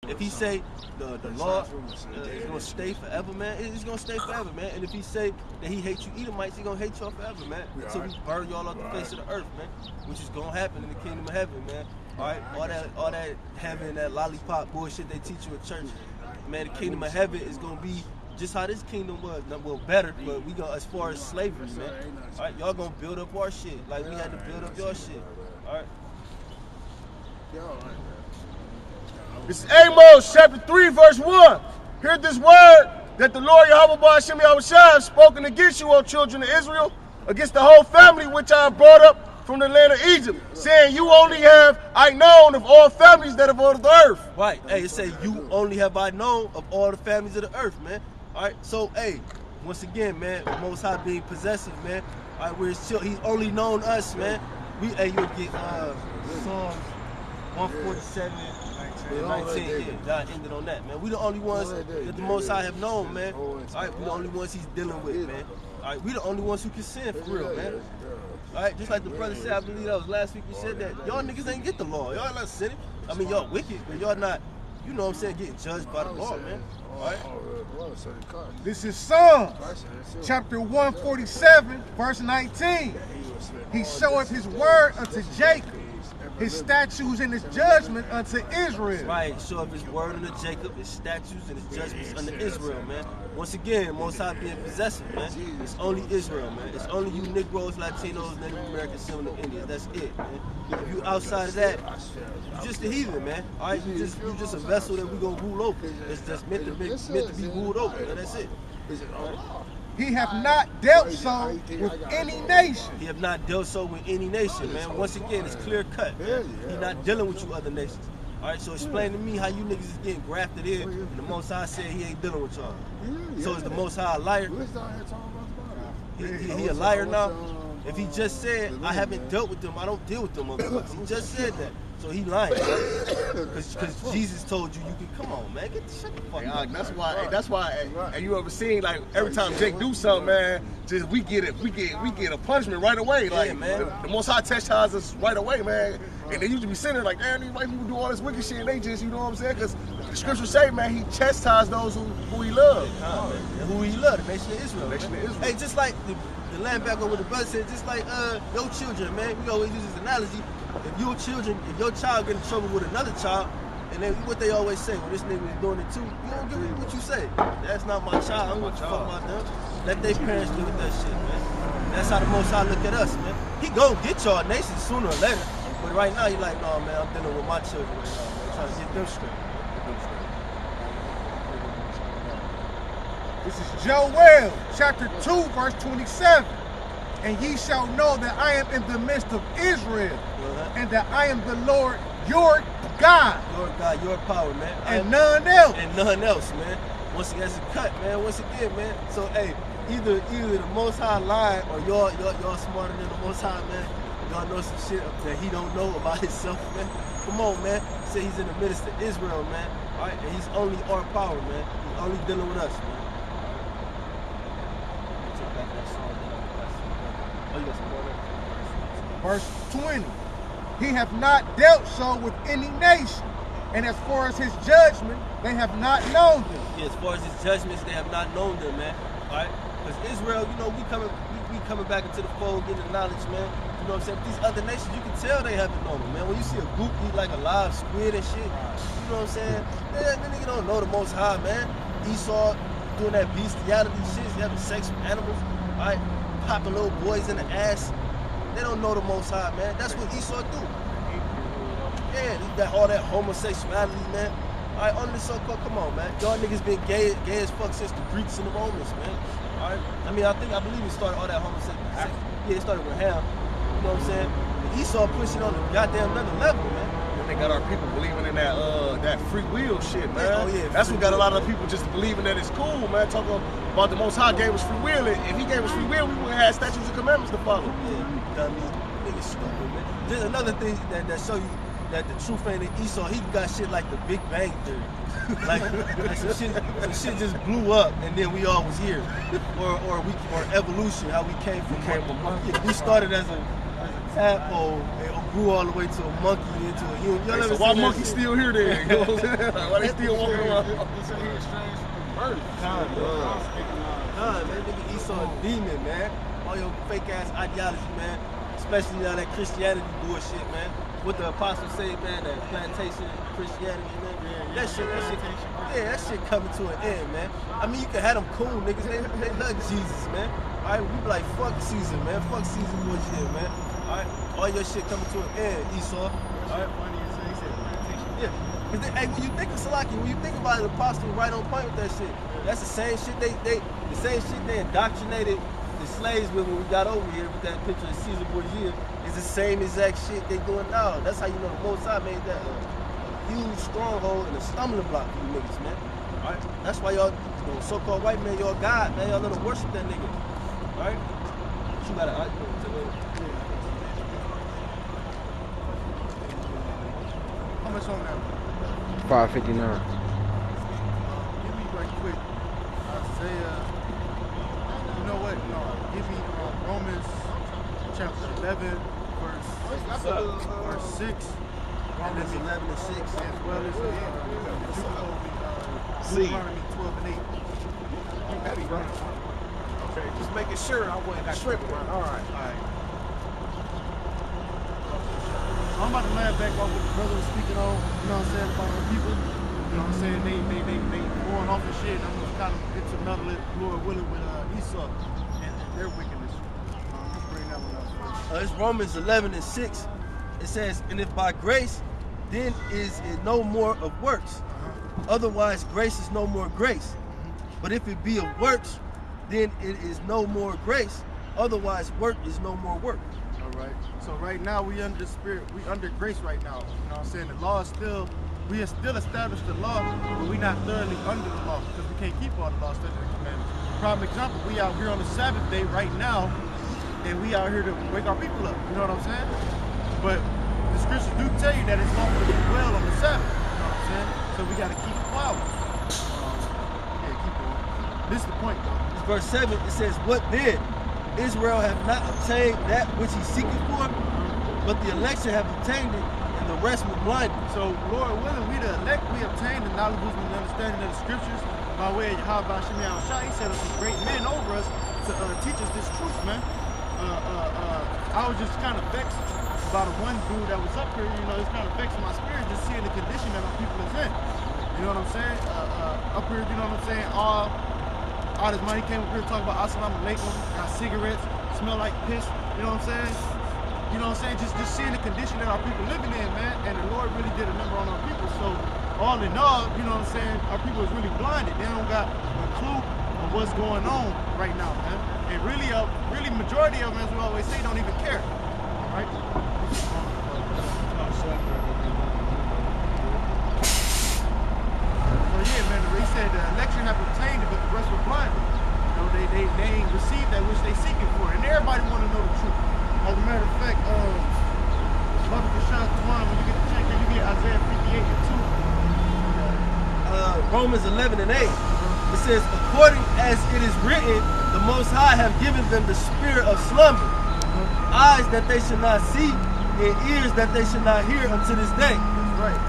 If he say the law is gonna stay forever, man, it's gonna stay forever, man. And if he say that he hates you Edomites, he gonna hate y'all forever, man. Until we burn y'all off the face of the earth, man. Which is gonna happen in the kingdom of heaven, man. Alright, all that heaven, that lollipop bullshit they teach you at church, man. The kingdom of heaven is gonna be just how this kingdom was, well, better, but we gonna, as far as slavery, man. Alright, y'all gonna build up our shit like we had to build up your shit. Alright. This is Amos chapter 3, verse 1. Hear this word that the Lord YAHAWAH has spoken against you, O children of Israel, against the whole family which I have brought up from the land of Egypt, saying, you only have I known of all families that have on the earth. Right. Hey, it say, you only have I known of all the families of the earth, man. All right. So, hey, once again, man, Most High being possessive, man. All right, he's only known us, man. Hey, you'll get Psalms 147. 19, yeah, God ended on that, man. We the only ones that the Most High have known, man. All right, we the only ones he's dealing with, man. All right, we the only ones who can sin for real, man. All right, just like the brother said, I believe that was last week, we said that y'all niggas ain't get the law. Y'all not sinning. I mean, y'all wicked, but y'all not, you know what I'm saying, getting judged by the law, man. All right. This is Psalms chapter 147, verse 19. He showeth his word unto Jacob, his statutes and his judgment unto Israel. Right, show up his word unto Jacob, his statutes and his judgments unto Israel, man. Once again, Most High being possessive, man. It's only Israel, man. It's only you Negroes, Latinos, Native Americans, Seminole Indians. That's it, man. If you outside of that, you're just a heathen, man. All right, you just a vessel that we gonna rule over. It's just meant to be ruled over, man. That's it. He have not dealt so with any nation. He have not dealt so with any nation, man. Once again, it's clear cut, man. He's not dealing with you other nations. All right, so explain to me how you niggas is getting grafted in, and the Most High said he ain't dealing with y'all. So is the Most High a liar? He a liar now? If he just said, I haven't dealt with them, I don't deal with them motherfuckers. He just said that. So he lying, because Jesus told you can come on, man, shut the fuck up. That's why. And you ever seen, like, every time Jake do something, man, just we get a punishment right away. Like, man. The Most High chastises us right away, man. And they usually be sitting there like, damn, these white people do all this wicked shit, and they just, you know what I'm saying? Because the scriptures say, man, he chastised those who he loved. Who he loved, the nation of Israel. Hey, just like the land back over the brother said, just like your children, man. We always use this analogy. If your child get in trouble with another child, and then what they always say, well, this nigga is doing it too, you don't give a what you say. That's not my child. I'm gonna fuck about them. Let their parents deal with that shit, man. That's how the Most High look at us, man. He gonna get y'all nations sooner or later, but right now he like, no, man, I'm dealing with my children right now, man. Trying to get them straight. This is Joel chapter 2, verse 27. And ye shall know that I am in the midst of Israel, and that I am the Lord your God. Your God, your power, man. And none else. And none else, man. Once again, it's a cut, man. Once again, man. So, hey, either the Most High lying, or y'all smarter than the Most High, man. Y'all know some shit that he don't know about himself, man. Come on, man. Say he's in the midst of Israel, man. All right, and he's only our power, man. He's only dealing with us, man. Verse 20. He hath not dealt so with any nation, and as far as his judgment, they have not known them. Yeah, as far as his judgments, they have not known them, man. All right, because Israel, you know, we coming back into the fold, getting the knowledge, man. You know what I'm saying? These other nations, you can tell they haven't known them, man. When you see a group eat like a live squid and shit, you know what I'm saying? That nigga don't know the Most High, man. Esau doing that bestiality shit, he having sex with animals, all right, popping little boys in the ass. They don't know the Most High, man. That's what Esau do. Yeah, he got all that homosexuality, man. All right, on this so-called, come on, man. Y'all niggas been gay as fuck since the Greeks and the Romans, man. All right? I mean, I believe it started all that homosexuality. Yeah, it started with Ham. You know what I'm saying? But Esau pushing on the goddamn another level, man. They got our people believing in that free will shit, man. Oh, yeah, that's what got a lot of people just believing that it's cool, man. Talking about the Most High gave us free will. If he gave us free will, we wouldn't have statutes and commandments to follow. Yeah, dummy. Niggas stupid, man. There's another thing that show you that the truth ain't in Esau. He got shit like the Big Bang Theory. like some shit just blew up and then we all was here. Or evolution, how we came from. We started as a tadpole and grew all the way to a monkey, into a human. Y'all So ever why seen monkey that shit? still here then? You know what I'm saying? Like, why they still walking around? He said he exchanged from birth. Nah, man, nigga Esau a demon, man. All your fake ass ideology, man. Especially now that Christianity bullshit, man. What the apostles say, man, that plantation Christianity, man. That shit coming to an end, man. I mean, you can have them cool niggas. They love Jesus, man. All right, we be like, fuck Caesar, man. Fuck Caesar bullshit, man. All right, all your shit coming to an end, Esau. All right. Yeah. Hey, when you think of Salaki, when you think about it, the apostle right on point with that shit. That's the same shit the same shit they indoctrinated the slaves with when we got over here with that picture of Caesar Borgia. Is the same exact shit they doing now. That's how you know the Most High made that huge stronghold and a stumbling block for you niggas, man. All right. That's why y'all, so-called white men, y'all God, man. Y'all little worship that nigga. All right. You gotta. How much on that? 559. Give me right quick. Isaiah. You know what? No, give me Romans chapter 11, verse 6. Romans 11 and 6. As well as Deuteronomy 12 and 8. You got it, right? Okay, just making sure I wasn't tripping. All right. I'm about to land back off what the brother was speaking on, you know what I'm saying, about the people. You know what I'm saying? They going off and shit. I'm just kind of into another Lord willing with Esau and their wickedness. Let's bring that one up. It's Romans 11 and 6. It says, and if by grace, then is it no more of works. Otherwise, grace is no more grace. But if it be of works, then it is no more grace. Otherwise, work is no more work. All right. So right now we under the spirit, we under grace right now. You know what I'm saying? The law is still, we are still established the law, but we're not thoroughly under the law because we can't keep all the law, statutes, and commandments. Prime example, we out here on the Sabbath day right now, and we out here to wake our people up. You know what I'm saying? But the scriptures do tell you that it's lawful to do well on the Sabbath. You know what I'm saying? So we got to keep plowing. Yeah, keep going. This is the point, though. Verse 7, it says, what then? Israel have not obtained that which he seeketh for, but the election have obtained it, and the rest were blinded. So, Lord willing, we the elect, we obtained the knowledge, wisdom, and understanding of the scriptures by way of YAHAWAH Shemi Al-Shah. He set up some great men over us to teach us this truth, man. I was just kind of vexed about one dude that was up here, you know, it's kind of vexing my spirit just seeing the condition that our people is in. You know what I'm saying? Up here, you know what I'm saying? All this money came up here to talk about Assalamu Alaikum, got cigarettes, smell like piss, you know what I'm saying? You know what I'm saying? Just seeing the condition that our people living in, man, and the Lord really did a number on our people. So all in all, you know what I'm saying, our people is really blinded. They don't got a clue of what's going on right now, man. And really majority of them, as we always say, don't even care. All right? So yeah, man, he said the election have obtained it, but the rest were blinded. You know, they ain't received that which they seeking for, and everybody want to know the truth. As a matter of fact, Mother Kashan Tuan, when you get the check, you get Isaiah 58 and 2. Romans 11 and 8. It says, according as it is written, the Most High have given them the spirit of slumber, eyes that they should not see, and ears that they should not hear unto this day. That's right.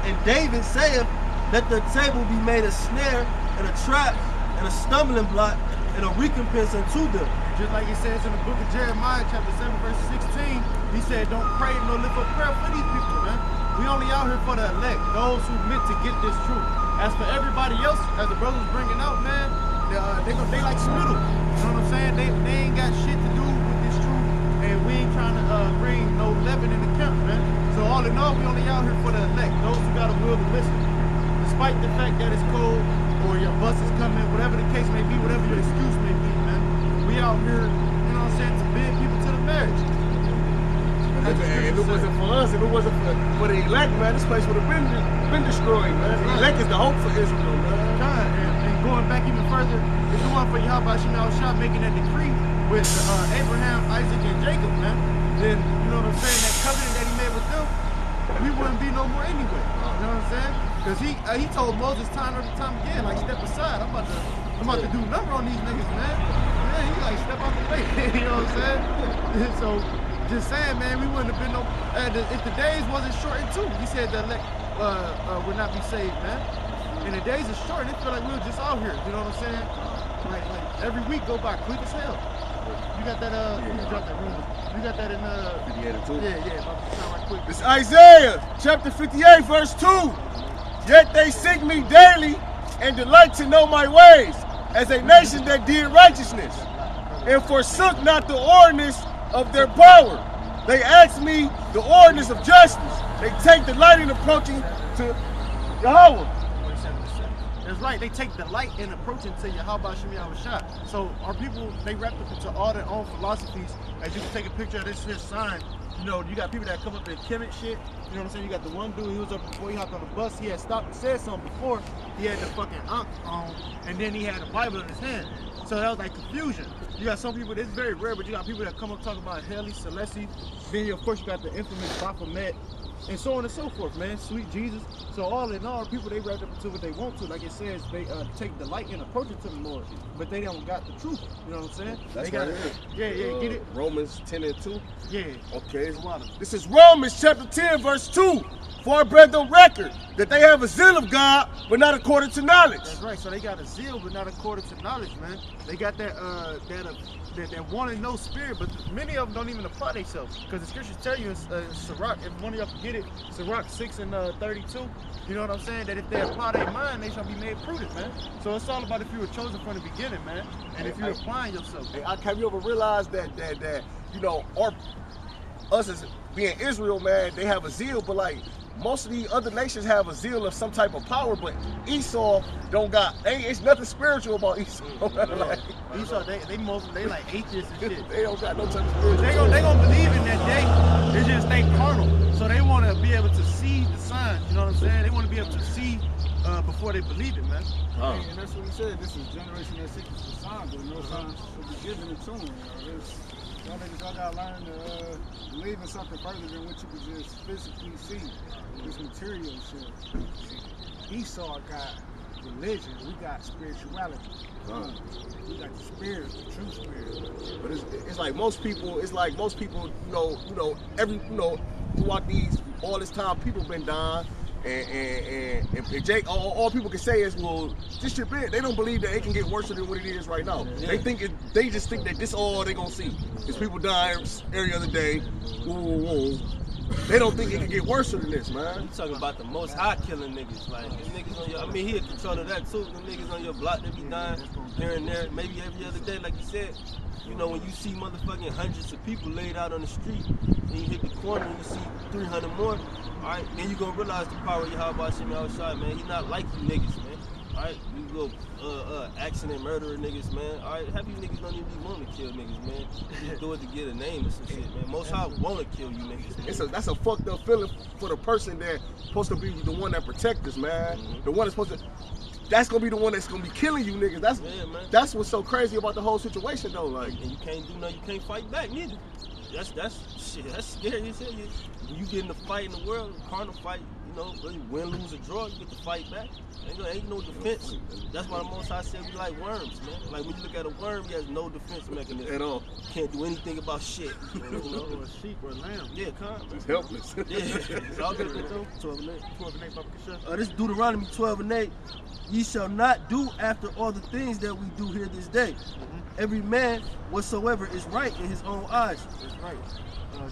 And David saith that the table be made a snare and a trap and a stumbling block and a recompense unto them. Just like it says in the book of Jeremiah, chapter 7, verse 16, he said, don't pray nor lift up prayer for these people, man. We only out here for the elect, those who meant to get this truth. As for everybody else, as the brothers bringing out, man, they like spittle. You know what I'm saying? They ain't got shit to do with this truth, and we ain't trying to bring no leaven in the camp, man. So all in all, we only out here for the elect, those who got a will to listen. Despite the fact that it's cold, or your bus is coming, whatever the case may be, whatever your excuse may be, man. We out here, you know what I'm saying, to bid people to the marriage. If it wasn't for us, if it wasn't for the elect, man, this place would have been destroyed, man. The elect is the hope for Israel, man. And going back even further, if it wasn't for YAHAWAH Shemi Al-Shah making that decree with Abraham, Isaac, and Jacob, man, then, you know what I'm saying, that covenant that he made with them, we wouldn't be no more anyway. You know what I'm saying? Because he told Moses time after time again, like, step aside. I'm about to do a number on these niggas, man. man, he like step out the way. You know what I'm saying? So just saying, man, we wouldn't have been no. If the days wasn't shortened too, he said the elect would not be saved, man. And the days are short, and it feel like we were just out here. You know what I'm saying? Like every week go by quick as hell. You got that? You got that room. You got that in 58 too. Yeah. Right quick. It's Isaiah chapter 58, verse 2. Yet they seek me daily and delight to know my ways, as a nation that did righteousness and forsook not the ordinance of their power. They ask me the ordinance of justice. They take delight in approaching to YAHAWAH. That's right. They take delight in approaching to YAHAWAH Shem Yahushua. So our people, they wrapped up into all their own philosophies. As you can take a picture of this here sign, you know, you got people that come up and kill it shit. You know what I'm saying? You got the one dude, he was up before he hopped on the bus. He had stopped and said something before. He had the fucking Ankh on, and then he had the Bible in his hand. So that was like confusion. You got some people, it's very rare, but you got people that come up talking about Heli, Celesti. Then, of course, you got the infamous Baphomet, and so on and so forth, man. Sweet Jesus. So all in all, people, they wrapped up into what they want to. Like it says, they take delight in approaching to the Lord, but they don't got the truth. You know what I'm saying? That's they got right it. Yeah, get it? Romans 10 and 2. Yeah. Okay. This is Romans chapter 10, verse 2. For our brethren record that they have a zeal of God, but not according to knowledge. That's right. So they got a zeal, but not according to knowledge, man. They got that want to know spirit, but many of them don't even apply themselves. Because the scriptures tell you in Sirach, if one of y'all can get it, Sirach 6 and 32. You know what I'm saying? That if they apply their mind, they shall be made prudent, man. So it's all about if you were chosen from the beginning, man, and if you're applying yourself. Hey, have you ever realized that you know, us as being Israel, man, they have a zeal, but like most of the other nations have a zeal of some type of power, but Esau don't got. It's nothing spiritual about Esau. Like, Esau, they like atheists and shit. They don't got no type of spiritual. They gonna believe in that day. They just stay carnal, so they want to be able to see the signs. You know what I'm saying? They want to be able to see before they believe it, man. And that's what he said. This is generation that seeks for signs, but no signs will be given it to them. Y'all niggas, y'all gotta learn to believe in something further than what you can just physically see. This material shit. Esau got religion, we got spirituality. We got the spirit, the true spirit. But it's like most people. It's like most people. Throughout all this time, people been dying. And Jake, all people can say is, well, this shit bad. They don't believe that it can get worse than what it is right now. Yeah. They just think that this all they gonna see is people dying every other day. Whoa. They don't think it can get worse than this, man. You talking about the Most High killing niggas? Like them niggas on your, I mean, he in control of that too. Them niggas on your block, they be dying here and there, maybe every other day, like you said. You know, when you see motherfucking hundreds of people laid out on the street, and you hit the corner and you see 300 more, alright, then you gonna realize the power of YAHAWAH Shem Yahushua, man. He not like you niggas, man. Alright, you go accident murderer niggas, man. Alright, half you niggas don't even be wanting to kill niggas, man. You just do it to get a name or some shit, man. Most High wanna kill you niggas, man. That's a fucked up feeling for the person that's supposed to be the one that protects us, man. The one that's supposed to. That's gonna be the one that's gonna be killing you niggas. That's what's so crazy about the whole situation though. Like, and you can't do nothing, you can't fight back neither. That's scary as hell. When you get in the fight in the world, carnal fight, you know, whether you win, lose, or draw, you get to fight back. Ain't no defense. That's why the Most High said we like worms, man. Like when you look at a worm, he has no defense mechanism at all. Can't do anything about shit. You know? Or a sheep or a lamb. Yeah, calm. It's helpless. Yeah, it's all good though. 12 and 8. 12 and 8, Papa Kasha. This Deuteronomy 12 and 8. Ye shall not do after all the things that we do here this day. Every man whatsoever is right in his own eyes. That's right.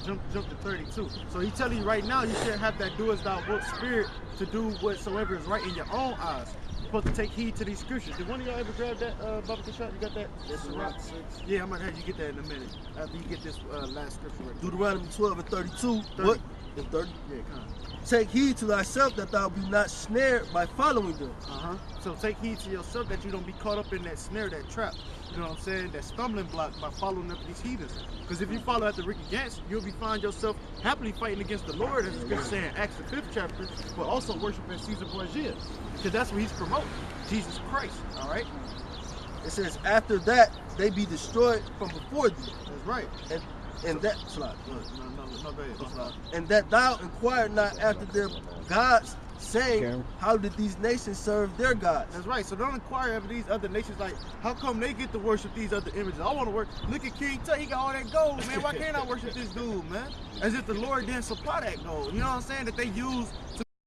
Jump to 32. So he telling you right now, you shouldn't have that do as thou wilt spirit to do whatsoever is right in your own eyes. You're supposed to take heed to these scriptures. Did one of y'all ever grab that, Baba Kasha? You got that? That's Sirach 6. Yeah, I'm gonna have you get that in a minute after you get this last scripture right. Deuteronomy 12 and 32. 30. What? And 30? Yeah, come on. Take heed to thyself that thou be not snared by following them. So take heed to yourself that you don't be caught up in that snare, that trap. You know what I'm saying? That stumbling block by following up these heathens. Because if you follow after Ricky Gantz, you'll be find yourself happily fighting against the Lord, as it's been saying Acts the 5th chapter, but also worshiping Caesar Borgia. Because that's what he's promoting. Jesus Christ. Alright? It says, after that they be destroyed from before thee. That's right. And that no, go ahead. and that thou inquire not after their gods saying, how did these nations serve their gods? That's right. So don't inquire of these other nations like, how come they get to worship these other images? I want to work. Look at King Tut. He got all that gold, man. Why can't I worship this dude, man? As if the Lord didn't supply that gold. You know what I'm saying? That they use